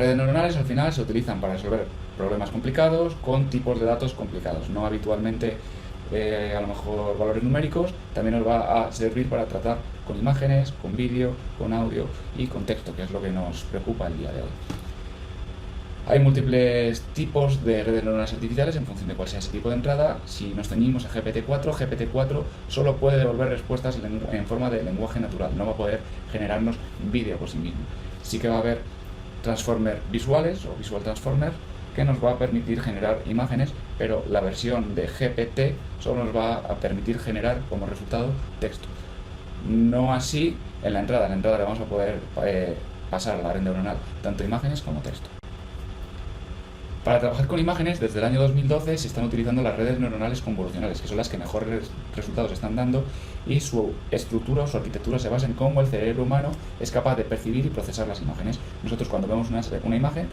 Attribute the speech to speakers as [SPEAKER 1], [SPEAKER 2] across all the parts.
[SPEAKER 1] redes neuronales al final se utilizan para resolver problemas complicados con tipos de datos complicados, no habitualmente a lo mejor valores numéricos. También nos va a servir para tratar con imágenes, con vídeo, con audio y con texto, que es lo que nos preocupa el día de hoy. Hay múltiples tipos de redes neuronales artificiales en función de cuál sea ese tipo de entrada. Si nos ceñimos a GPT-4 solo puede devolver respuestas en forma de lenguaje natural, no va a poder generarnos vídeo por sí mismo. Sí que va a haber transformers visuales o visual transformers que nos va a permitir generar imágenes, pero la versión de GPT solo nos va a permitir generar como resultado texto. No así en la entrada. En la entrada le vamos a poder pasar a la red neuronal tanto imágenes como texto. Para trabajar con imágenes, desde el año 2012 se están utilizando las redes neuronales convolucionales, que son las que mejores resultados están dando, y su estructura o su arquitectura se basa en cómo el cerebro humano es capaz de percibir y procesar las imágenes. Nosotros, cuando vemos una imagen,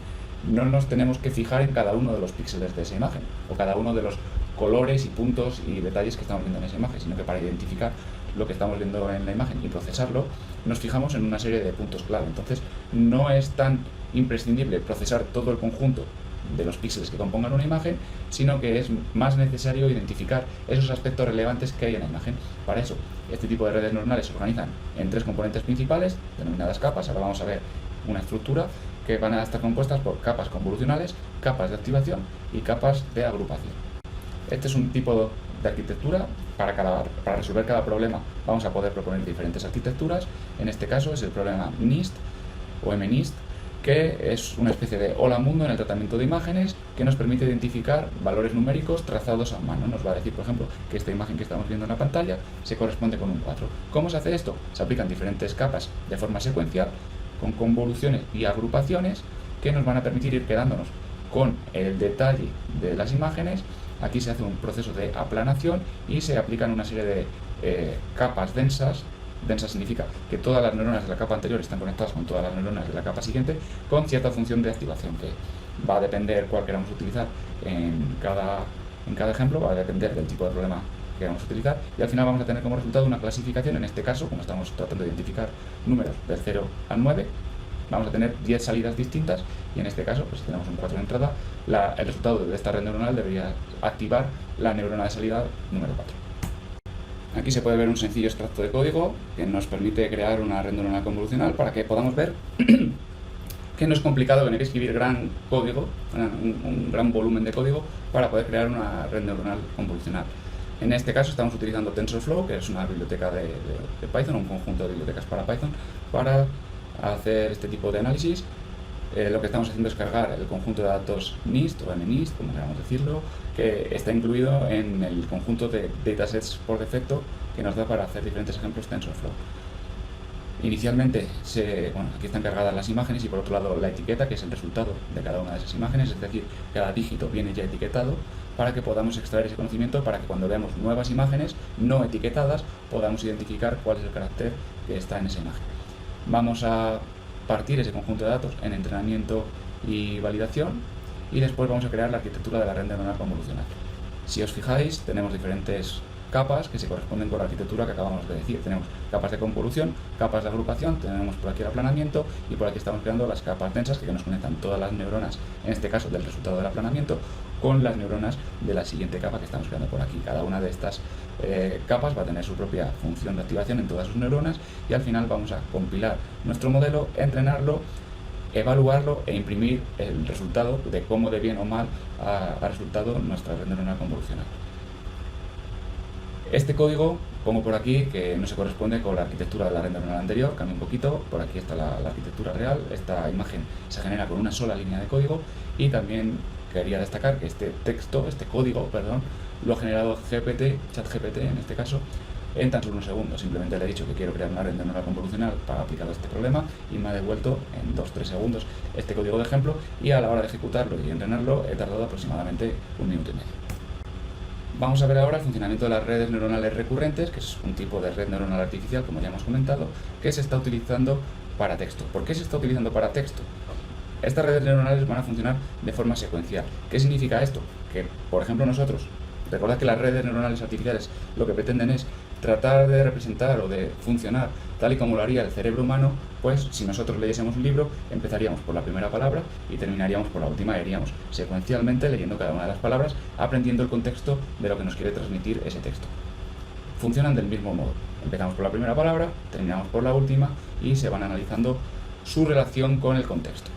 [SPEAKER 1] no nos tenemos que fijar en cada uno de los píxeles de esa imagen o cada uno de los colores y puntos y detalles que estamos viendo en esa imagen, sino que para identificar lo que estamos viendo en la imagen y procesarlo, nos fijamos en una serie de puntos clave. Entonces, no es tan imprescindible procesar todo el conjunto de los píxeles que compongan una imagen, sino que es más necesario identificar esos aspectos relevantes que hay en la imagen. Para eso, este tipo de redes neuronales se organizan en tres componentes principales, denominadas capas. Ahora vamos a ver una estructura que van a estar compuestas por capas convolucionales, capas de activación y capas de agrupación. Este es un tipo de arquitectura. Para resolver cada problema vamos a poder proponer diferentes arquitecturas. En este caso es el problema MNIST o MNIST, que es una especie de hola mundo en el tratamiento de imágenes, que nos permite identificar valores numéricos trazados a mano. Nos va a decir, por ejemplo, que esta imagen que estamos viendo en la pantalla se corresponde con un 4. ¿Cómo se hace esto? Se aplican diferentes capas de forma secuencial, con convoluciones y agrupaciones, que nos van a permitir ir quedándonos con el detalle de las imágenes. Aquí se hace un proceso de aplanación y se aplican una serie de capas densas. Densa significa que todas las neuronas de la capa anterior están conectadas con todas las neuronas de la capa siguiente, con cierta función de activación, que va a depender cuál queramos utilizar en cada ejemplo, va a depender del tipo de problema que vamos a utilizar, y al final vamos a tener como resultado una clasificación. En este caso, como estamos tratando de identificar números del 0 al 9, vamos a tener 10 salidas distintas, y en este caso, pues si tenemos un 4 de entrada, el resultado de esta red neuronal debería activar la neurona de salida número 4. Aquí se puede ver un sencillo extracto de código que nos permite crear una red neuronal convolucional, para que podamos ver que no es complicado tener que escribir gran código, un gran volumen de código, para poder crear una red neuronal convolucional. En este caso estamos utilizando TensorFlow, que es una biblioteca de Python, un conjunto de bibliotecas para Python, para hacer este tipo de análisis. Lo que estamos haciendo es cargar el conjunto de datos NIST o MNIST, como queramos decirlo, que está incluido en el conjunto de datasets por defecto que nos da para hacer diferentes ejemplos TensorFlow. Inicialmente, aquí están cargadas las imágenes, y por otro lado la etiqueta, que es el resultado de cada una de esas imágenes, es decir, cada dígito viene ya etiquetado, para que podamos extraer ese conocimiento, para que cuando veamos nuevas imágenes no etiquetadas podamos identificar cuál es el carácter que está en esa imagen. Vamos a partir ese conjunto de datos en entrenamiento y validación, y después vamos a crear la arquitectura de la red neuronal convolucional. Si os fijáis, tenemos diferentes capas que se corresponden con la arquitectura que acabamos de decir. Tenemos capas de convolución, capas de agrupación, tenemos por aquí el aplanamiento, y por aquí estamos creando las capas densas, que nos conectan todas las neuronas, en este caso del resultado del aplanamiento, con las neuronas de la siguiente capa que estamos creando por aquí. Cada una de estas capas va a tener su propia función de activación en todas sus neuronas, y al final vamos a compilar nuestro modelo, entrenarlo, evaluarlo e imprimir el resultado de cómo de bien o mal ha resultado nuestra red neuronal convolucional. Este código pongo por aquí que no se corresponde con la arquitectura de la red neuronal anterior, cambia un poquito. Por aquí está la arquitectura real. Esta imagen se genera con una sola línea de código, y también quería destacar que este código, lo ha generado ChatGPT en este caso, en tan solo un segundo. Simplemente le he dicho que quiero crear una red neuronal convolucional para aplicar a este problema, y me ha devuelto en 2-3 segundos este código de ejemplo, y a la hora de ejecutarlo y entrenarlo he tardado aproximadamente 1 minuto y medio. Vamos a ver ahora el funcionamiento de las redes neuronales recurrentes, que es un tipo de red neuronal artificial, como ya hemos comentado, que se está utilizando para texto. ¿Por qué se está utilizando para texto? Estas redes neuronales van a funcionar de forma secuencial. ¿Qué significa esto? Que, por ejemplo, recordad que las redes neuronales artificiales lo que pretenden es tratar de representar o de funcionar tal y como lo haría el cerebro humano, pues si nosotros leyésemos un libro, empezaríamos por la primera palabra y terminaríamos por la última, iríamos secuencialmente leyendo cada una de las palabras, aprendiendo el contexto de lo que nos quiere transmitir ese texto. Funcionan del mismo modo. Empezamos por la primera palabra, terminamos por la última y se van analizando su relación con el contexto.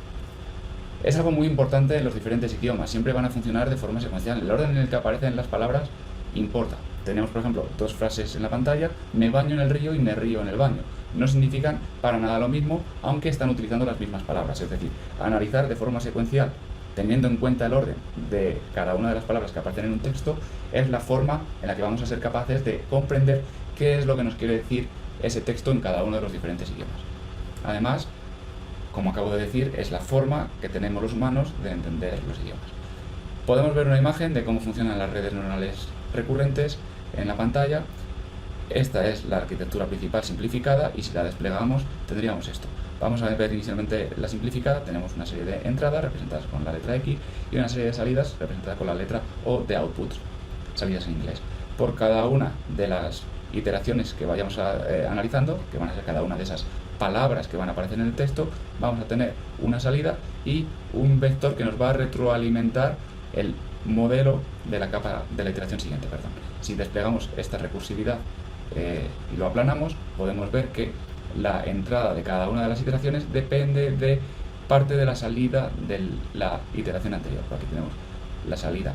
[SPEAKER 1] Es algo muy importante en los diferentes idiomas, siempre van a funcionar de forma secuencial. El orden en el que aparecen las palabras importa. Tenemos, por ejemplo, dos frases en la pantalla: me baño en el río y me río en el baño. No significan para nada lo mismo, aunque están utilizando las mismas palabras. Es decir, analizar de forma secuencial, teniendo en cuenta el orden de cada una de las palabras que aparecen en un texto, es la forma en la que vamos a ser capaces de comprender qué es lo que nos quiere decir ese texto en cada uno de los diferentes idiomas. Además, como acabo de decir, es la forma que tenemos los humanos de entender los idiomas. Podemos ver una imagen de cómo funcionan las redes neuronales recurrentes en la pantalla. Esta es la arquitectura principal simplificada y si la desplegamos tendríamos esto. Vamos a ver inicialmente la simplificada. Tenemos una serie de entradas representadas con la letra X y una serie de salidas representadas con la letra O de outputs, salidas en inglés. Por cada una de las iteraciones que vayamos analizando, que van a ser cada una de esas palabras que van a aparecer en el texto, vamos a tener una salida y un vector que nos va a retroalimentar el modelo de la capa de la iteración siguiente. Si desplegamos esta recursividad y lo aplanamos, podemos ver que la entrada de cada una de las iteraciones depende de parte de la salida de la iteración anterior. Aquí tenemos la salida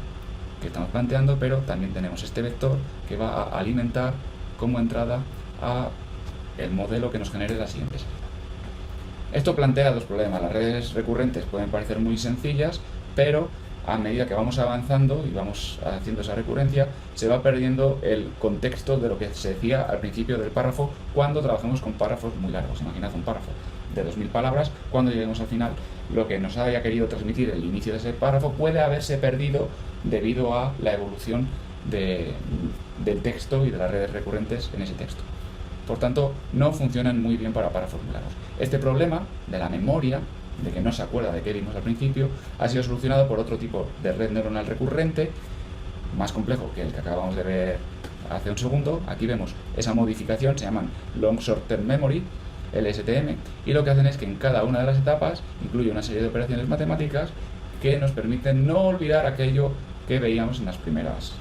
[SPEAKER 1] que estamos planteando, pero también tenemos este vector que va a alimentar como entrada a el modelo que nos genere la siguiente salida. Esto plantea dos problemas. Las redes recurrentes pueden parecer muy sencillas, pero a medida que vamos avanzando y vamos haciendo esa recurrencia, se va perdiendo el contexto de lo que se decía al principio del párrafo cuando trabajamos con párrafos muy largos. Imaginad un párrafo de 2000 palabras, cuando lleguemos al final, lo que nos haya querido transmitir el inicio de ese párrafo puede haberse perdido debido a la evolución del texto y de las redes recurrentes en ese texto. Por tanto, no funcionan muy bien para párrafos muy largos. Este problema de la memoria, de que no se acuerda de qué vimos al principio, ha sido solucionado por otro tipo de red neuronal recurrente, más complejo que el que acabamos de ver hace un segundo. Aquí vemos esa modificación, se llaman Long Short Term Memory, LSTM, y lo que hacen es que en cada una de las etapas incluye una serie de operaciones matemáticas que nos permiten no olvidar aquello que veíamos en las primeras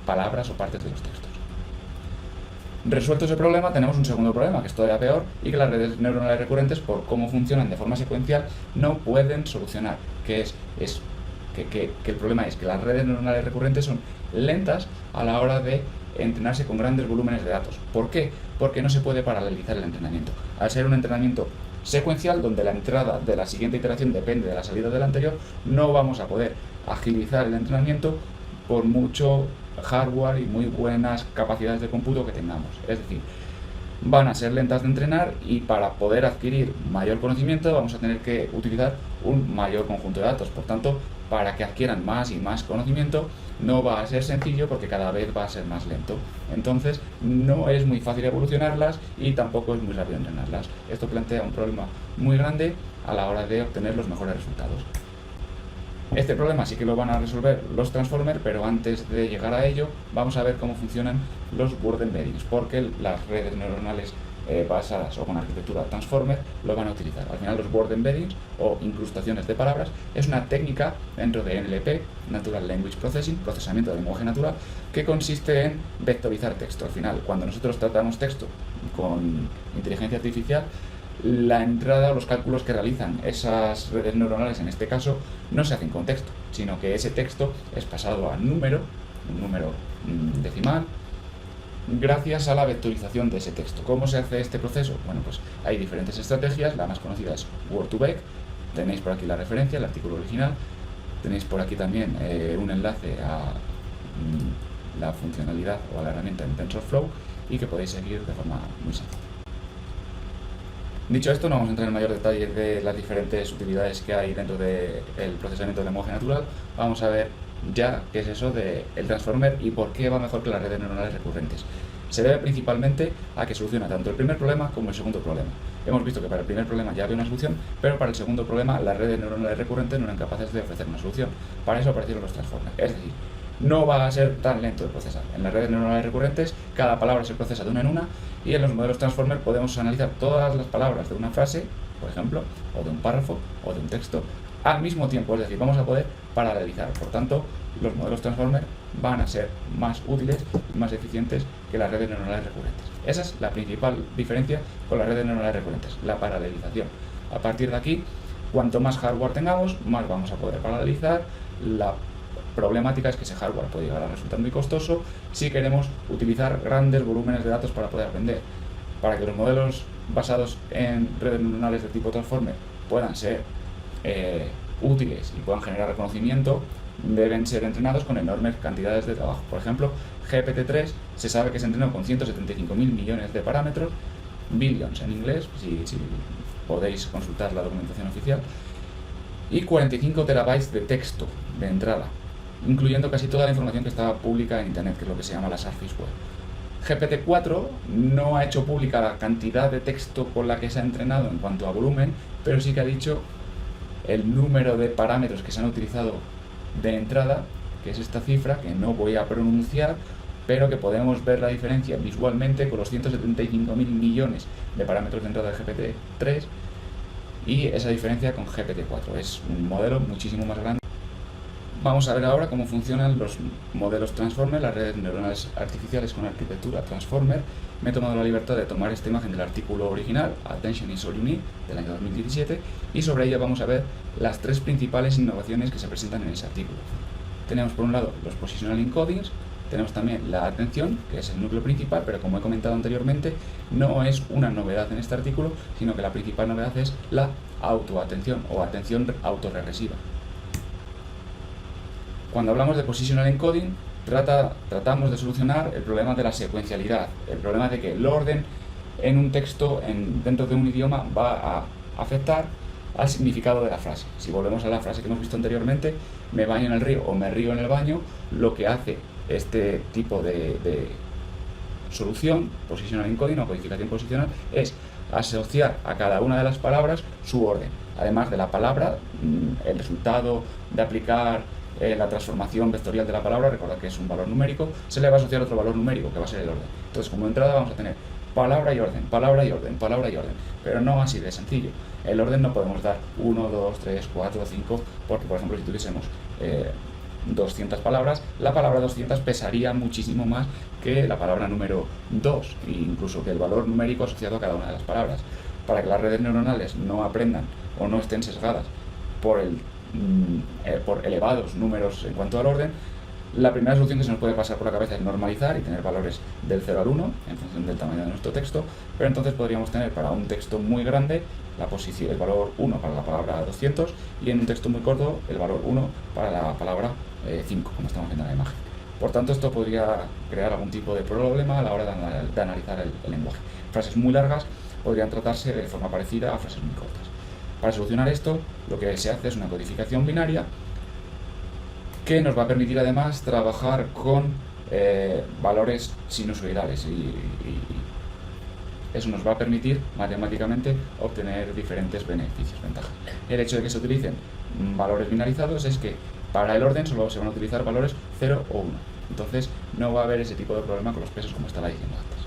[SPEAKER 1] palabras o partes de los textos. Resuelto ese problema, tenemos un segundo problema, que es todavía peor, y que las redes neuronales recurrentes, por cómo funcionan de forma secuencial, no pueden solucionar, que el problema es que las redes neuronales recurrentes son lentas a la hora de entrenarse con grandes volúmenes de datos. ¿Por qué? Porque no se puede paralelizar el entrenamiento. Al ser un entrenamiento secuencial, donde la entrada de la siguiente iteración depende de la salida de la anterior, no vamos a poder agilizar el entrenamiento por mucho hardware y muy buenas capacidades de cómputo que tengamos. Es decir, van a ser lentas de entrenar y para poder adquirir mayor conocimiento vamos a tener que utilizar un mayor conjunto de datos. Por tanto, para que adquieran más y más conocimiento no va a ser sencillo porque cada vez va a ser más lento. Entonces no es muy fácil evolucionarlas y tampoco es muy rápido entrenarlas. Esto plantea un problema muy grande a la hora de obtener los mejores resultados. Este problema sí que lo van a resolver los Transformer, pero antes de llegar a ello vamos a ver cómo funcionan los Word Embeddings, porque las redes neuronales basadas o con arquitectura Transformer lo van a utilizar. Al final, los Word Embeddings o incrustaciones de palabras es una técnica dentro de NLP, Natural Language Processing, procesamiento del lenguaje natural, que consiste en vectorizar texto. Al final, cuando nosotros tratamos texto con inteligencia artificial, la entrada o los cálculos que realizan esas redes neuronales, en este caso, no se hacen con texto, sino que ese texto es pasado a un número decimal, gracias a la vectorización de ese texto. ¿Cómo se hace este proceso? Bueno, pues hay diferentes estrategias. La más conocida es Word2Vec. Tenéis por aquí la referencia, el artículo original. Tenéis por aquí también un enlace a la funcionalidad o a la herramienta en TensorFlow y que podéis seguir de forma muy sencilla. Dicho esto, no vamos a entrar en mayor detalle de las diferentes utilidades que hay dentro del procesamiento del lenguaje natural. Vamos a ver ya qué es eso del Transformer y por qué va mejor que las redes neuronales recurrentes. Se debe principalmente a que soluciona tanto el primer problema como el segundo problema. Hemos visto que para el primer problema ya había una solución, pero para el segundo problema las redes neuronales recurrentes no eran capaces de ofrecer una solución. Para eso aparecieron los Transformers. Es decir, no va a ser tan lento de procesar. En las redes neuronales recurrentes, cada palabra se procesa de una en una, y en los modelos Transformer podemos analizar todas las palabras de una frase, por ejemplo, o de un párrafo, o de un texto, al mismo tiempo. Es decir, vamos a poder paralelizar. Por tanto, los modelos Transformer van a ser más útiles y más eficientes que las redes neuronales recurrentes. Esa es la principal diferencia con las redes neuronales recurrentes, la paralelización. A partir de aquí, cuanto más hardware tengamos, más vamos a poder paralelizar. La problemática es que ese hardware puede llegar a resultar muy costoso si queremos utilizar grandes volúmenes de datos para poder aprender. Para que los modelos basados en redes neuronales de tipo Transformer puedan ser útiles y puedan generar reconocimiento, deben ser entrenados con enormes cantidades de trabajo. Por ejemplo, GPT-3 se sabe que se entrenó con 175.000 millones de parámetros, billions en inglés, si podéis consultar la documentación oficial, y 45 terabytes de texto de entrada, incluyendo casi toda la información que estaba pública en Internet, que es lo que se llama la Surface Web. GPT-4 no ha hecho pública la cantidad de texto con la que se ha entrenado en cuanto a volumen, pero sí que ha dicho el número de parámetros que se han utilizado de entrada, que es esta cifra que no voy a pronunciar, pero que podemos ver la diferencia visualmente con los 175.000 millones de parámetros de entrada de GPT-3 y esa diferencia con GPT-4. Es un modelo muchísimo más grande. Vamos a ver ahora cómo funcionan los modelos Transformer, las redes neuronales artificiales con arquitectura Transformer. Me he tomado la libertad de tomar esta imagen del artículo original, Attention is all you need, del año 2017, y sobre ella vamos a ver las tres principales innovaciones que se presentan en ese artículo. Tenemos por un lado los Positional Encodings, tenemos también la atención, que es el núcleo principal, pero como he comentado anteriormente, no es una novedad en este artículo, sino que la principal novedad es la autoatención o atención autorregresiva. Cuando hablamos de Positional Encoding, tratamos de solucionar el problema de la secuencialidad, el problema de que el orden en un texto dentro de un idioma va a afectar al significado de la frase. Si volvemos a la frase que hemos visto anteriormente, me baño en el río o me río en el baño, lo que hace este tipo de solución, Positional Encoding o codificación posicional, es asociar a cada una de las palabras su orden. Además de la palabra, el resultado de aplicar la transformación vectorial de la palabra, recordad que es un valor numérico, se le va a asociar otro valor numérico que va a ser el orden. Entonces, como entrada vamos a tener palabra y orden, palabra y orden, palabra y orden, pero no así de sencillo. El orden no podemos dar 1, 2, 3, 4, 5, porque por ejemplo si tuviésemos 200 palabras, la palabra 200 pesaría muchísimo más que la palabra número 2, e incluso que el valor numérico asociado a cada una de las palabras. Para que las redes neuronales no aprendan o no estén sesgadas por elevados números en cuanto al orden, la primera solución que se nos puede pasar por la cabeza es normalizar y tener valores del 0 al 1 en función del tamaño de nuestro texto, pero entonces podríamos tener para un texto muy grande el valor 1 para la palabra 200 y en un texto muy corto el valor 1 para la palabra 5, como estamos viendo en la imagen. Por tanto, esto podría crear algún tipo de problema a la hora de analizar el lenguaje. Frases muy largas podrían tratarse de forma parecida a frases muy cortas. Para solucionar esto, lo que se hace es una codificación binaria que nos va a permitir además trabajar con valores sinusoidales y eso nos va a permitir matemáticamente obtener diferentes beneficios, ventajas. El hecho de que se utilicen valores binarizados es que para el orden solo se van a utilizar valores 0 o 1. Entonces no va a haber ese tipo de problema con los pesos como estaba diciendo antes.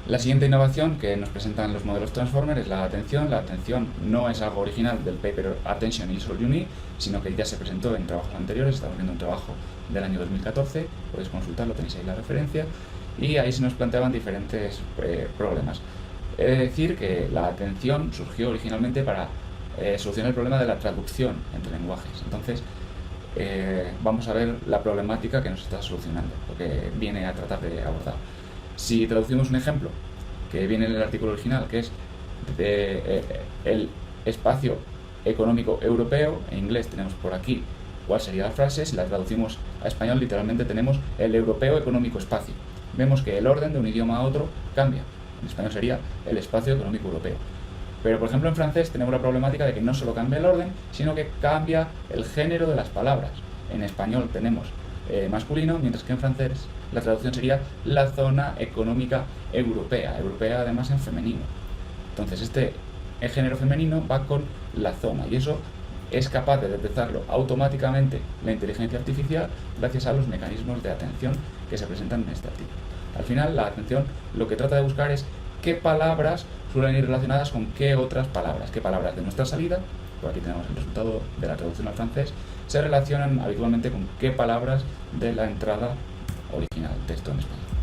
[SPEAKER 1] La siguiente innovación que nos presentan los modelos Transformer es la atención. La atención no es algo original del paper Attention is all you need, sino que ya se presentó en trabajos anteriores. Estamos viendo un trabajo del año 2014, podéis consultarlo, tenéis ahí la referencia, y ahí se nos planteaban diferentes problemas. He de decir que la atención surgió originalmente para solucionar el problema de la traducción entre lenguajes. Entonces, vamos a ver la problemática que nos está solucionando, lo que viene a tratar de abordar. Si traducimos un ejemplo que viene en el artículo original, que es el espacio económico europeo, en inglés tenemos por aquí cuál sería la frase, si la traducimos a español literalmente tenemos el europeo económico espacio. Vemos que el orden de un idioma a otro cambia, en español sería el espacio económico europeo. Pero por ejemplo en francés tenemos la problemática de que no solo cambia el orden, sino que cambia el género de las palabras. En español tenemos masculino, mientras que en francés la traducción sería la zona económica europea, europea además en femenino. Entonces el género femenino va con la zona y eso es capaz de detectarlo automáticamente la inteligencia artificial gracias a los mecanismos de atención que se presentan en este artículo. Al final, la atención lo que trata de buscar es qué palabras suelen ir relacionadas con qué otras palabras, qué palabras de nuestra salida, por aquí tenemos el resultado de la traducción al francés, se relacionan habitualmente con qué palabras de la entrada original, texto en español.